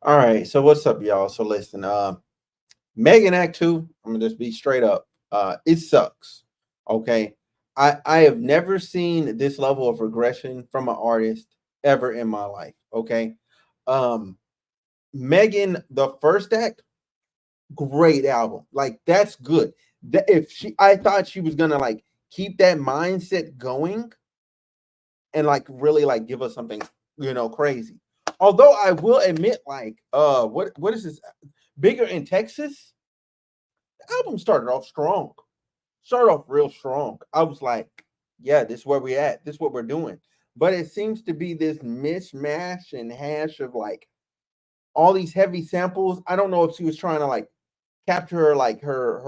All right, so what's up, y'all? So listen, Megan Act 2, I'm gonna just be straight up. It sucks. Okay. I have never seen this level of regression from an artist ever in my life. Okay. Um, Megan, the first act, great album. Like, that's good. That if she I thought she was gonna like keep that mindset going and like really like give us something, crazy. Although I will admit, like, what is this? Bigger in Texas? The album started off strong. Started off real strong. I was like, yeah, this is where we at. This is what we're doing. But it seems to be this mishmash and hash of like all these heavy samples. I don't know if she was trying to like capture like her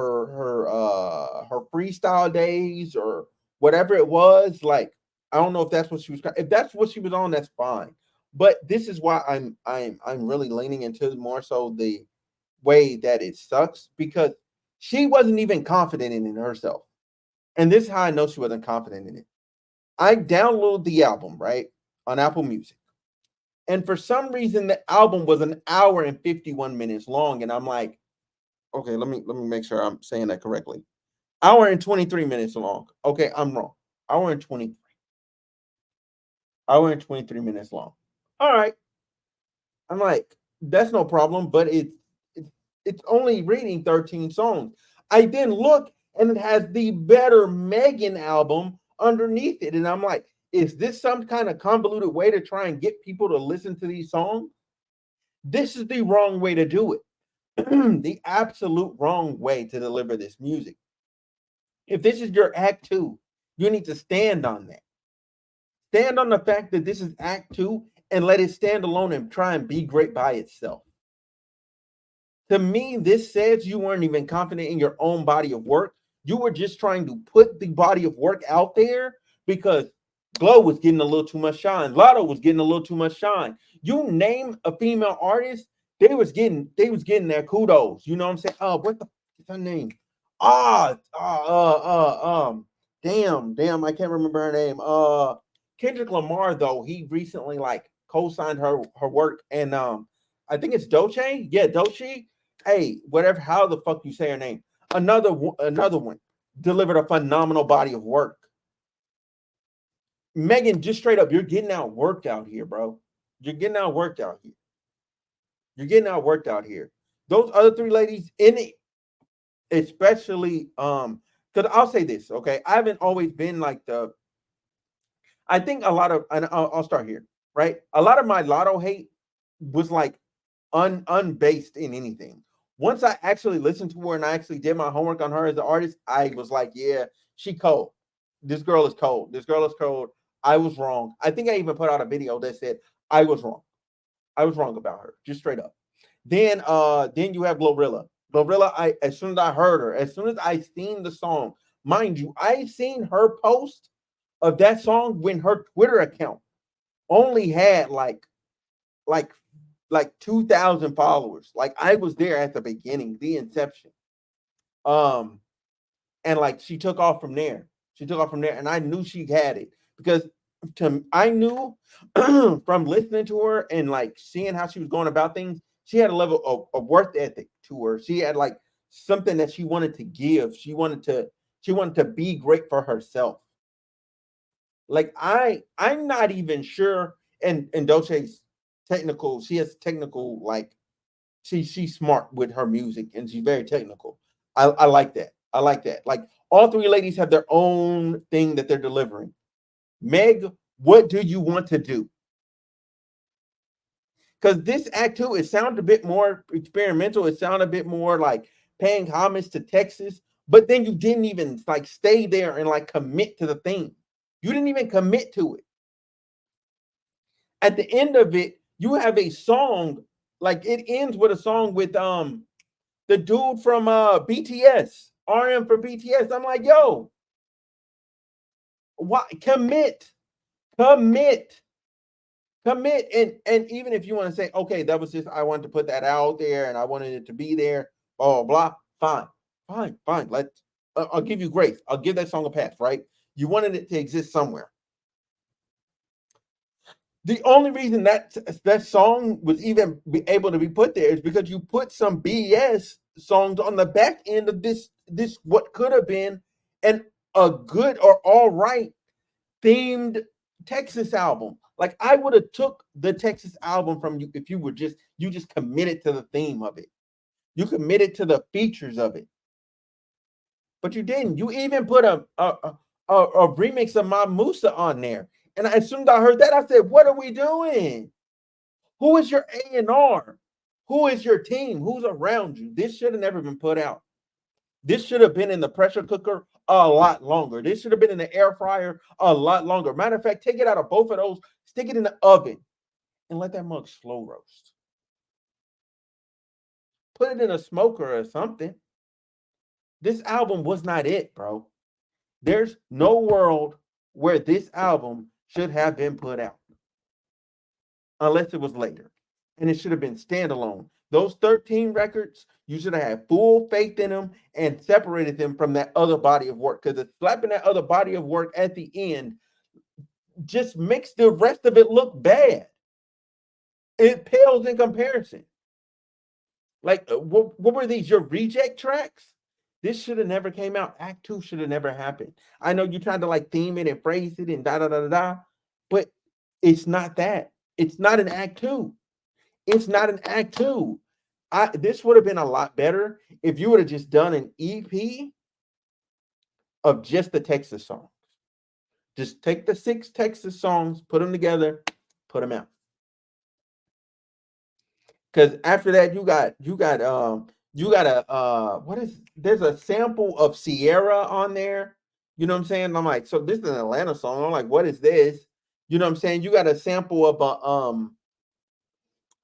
freestyle days or whatever it was. Like, I don't know if that's what she was. If that's what she was on, that's fine. But this is why I'm really leaning into more so the way that it sucks because she wasn't even confident in it herself. And this is how I know she wasn't confident in it. I downloaded the album, right, on Apple Music. And for some reason, the album was an hour and 51 minutes long. And I'm like, okay, let me make sure I'm saying that correctly. Hour and 23 minutes long. Okay, I'm wrong. Hour and 23. Hour and 23 minutes long. All right. I'm like, that's no problem, but it's only reading 13 songs. I then look and it has the better Megan album underneath it. And I'm like, is this some kind of convoluted way to try and get people to listen to these songs? This is the wrong way to do it. The absolute wrong way to deliver this music. If this is your act two, you need to stand on that. Stand on the fact that this is act two and let it stand alone and try and be great by itself. To me, this says you weren't even confident in your own body of work. You were just trying to put the body of work out there because Glow was getting a little too much shine. Lotto was getting a little too much shine. You name a female artist, they was getting their kudos. You know what I'm saying? Oh, what the is her name? Ah, damn, I can't remember her name. Kendrick Lamar though, he recently like co-signed her work, and I think it's Doche. Yeah, Doche. Hey, whatever, how the fuck you say her name? Another one delivered a phenomenal body of work. Megan, just straight up, you're getting out worked out here, bro. You're getting out worked out here. You're getting out worked out here. Those other three ladies in it, especially because I'll say this, okay? I haven't always been like the I think a lot of and I'll start here, right? A lot of my lotto hate was like unbased in anything. Once I actually listened to her and I actually did my homework on her as an artist, I was like, yeah, she cold. This girl is cold. This girl is cold. I was wrong. I think I even put out a video that said I was wrong. I was wrong about her, just straight up. Then you have Glorilla. Glorilla, I as soon as I heard her, as soon as I seen the song, mind you, I seen her post of that song when her Twitter account only had like like 2,000 followers. Like, I was there at the beginning, the inception. Um, and like she took off from there. She took off from there, and I knew she had it because I knew from listening to her and like seeing how she was going about things, she had a level of worth ethic to her. She had like something that she wanted to give. She wanted to be great for herself. Like, I'm not even sure. And Dolce's technical. She has technical like she's smart with her music and she's very technical. I like that. I like that. Like, all three ladies have their own thing that they're delivering. Meg, what do you want to do? Because this act two, it sounded a bit more experimental. It sounded a bit more like paying homage to Texas, but then you didn't even like stay there and like commit to the thing. You didn't even commit to it. At the end of it, you have a song, like it ends with a song with the dude from BTS, RM for BTS. I'm like, yo, why commit, commit, and even if you want to say, okay, that was just I wanted to put that out there and I wanted it to be there, blah blah blah. Fine. Let's. I'll give you grace. I'll give that song a pass. Right? You wanted it to exist somewhere. The only reason that song was even be able to be put there is because you put some BS songs on the back end of this what could have been an a good or all right themed Texas album. Like I would have took the Texas album from you if you just committed to the theme of it. You committed to the features of it, but you didn't. You even put a remix of My Musa on there, and as soon as I heard that, I said, "What are we doing? Who is your A&R? Who is your team? Who's around you? This should have never been put out. This should have been in the pressure cooker a lot longer. This should have been in the air fryer a lot longer. Matter of fact, take it out of both of those, stick it in the oven, and let that mug slow roast. Put it in a smoker or something. This album was not it, bro. There's no world where this album should have been put out unless it was later. And it should have been standalone. Those 13 records, you should have had full faith in them and separated them from that other body of work. Because slapping that other body of work at the end just makes the rest of it look bad. It pales in comparison. Like, what were these? Your reject tracks? This should have never came out. Act 2 should have never happened. I know you tried to like theme it and phrase it and da da da da da, but it's not that. It's not an Act 2. It's not an Act 2. This would have been a lot better if you would have just done an EP of just the Texas songs. Just take the 6 Texas songs, put them together, put them out. Because after that, you got a what is there's a sample of Sierra on there. You know what I'm saying? I'm like, so this is an Atlanta song. I'm like, what is this? You know what I'm saying? You got a sample of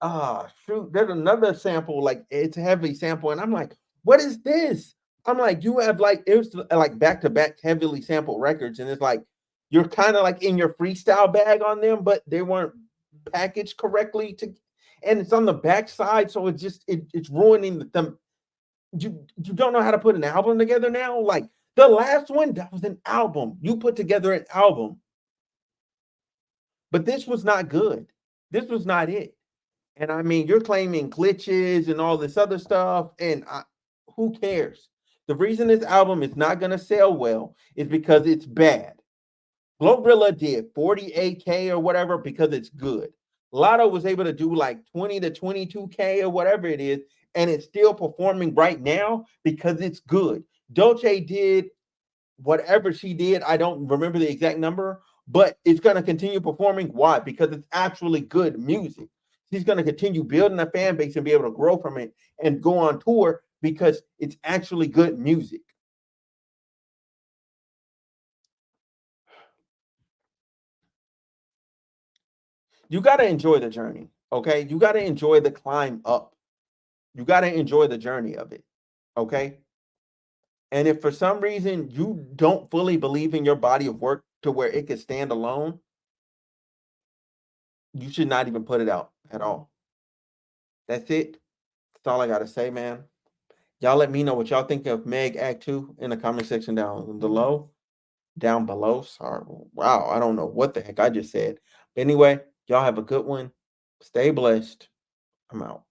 a shoot, there's another sample, like it's a heavy sample, and I'm like, what is this? I'm like, you have like it was like back-to-back heavily sampled records, and it's like you're kind of like in your freestyle bag on them, but they weren't packaged correctly to and it's on the backside, so it's ruining them. You don't know how to put an album together now. Like the last one, that was an album. You put together an album, but this was not good. This was not it. And I mean, you're claiming glitches and all this other stuff, and who cares? The reason this album is not going to sell well is because it's bad. Glorilla did 48K or whatever because it's good. Lotto was able to do like 20 to 22K or whatever it is, and it's still performing right now because it's good. Dolce did whatever she did. I don't remember the exact number, but it's going to continue performing. Why? Because it's actually good music. She's going to continue building a fan base and be able to grow from it and go on tour because it's actually good music. You got to enjoy the journey. Okay. You got to enjoy the climb up. You got to enjoy the journey of it. Okay. And if for some reason you don't fully believe in your body of work to where it can stand alone, you should not even put it out at all. That's it. That's all I got to say, man. Y'all let me know what y'all think of Meg Act 2 in the comment section down below. Down below. Sorry. Wow. I don't know what the heck I just said. But anyway, y'all have a good one. Stay blessed. I'm out.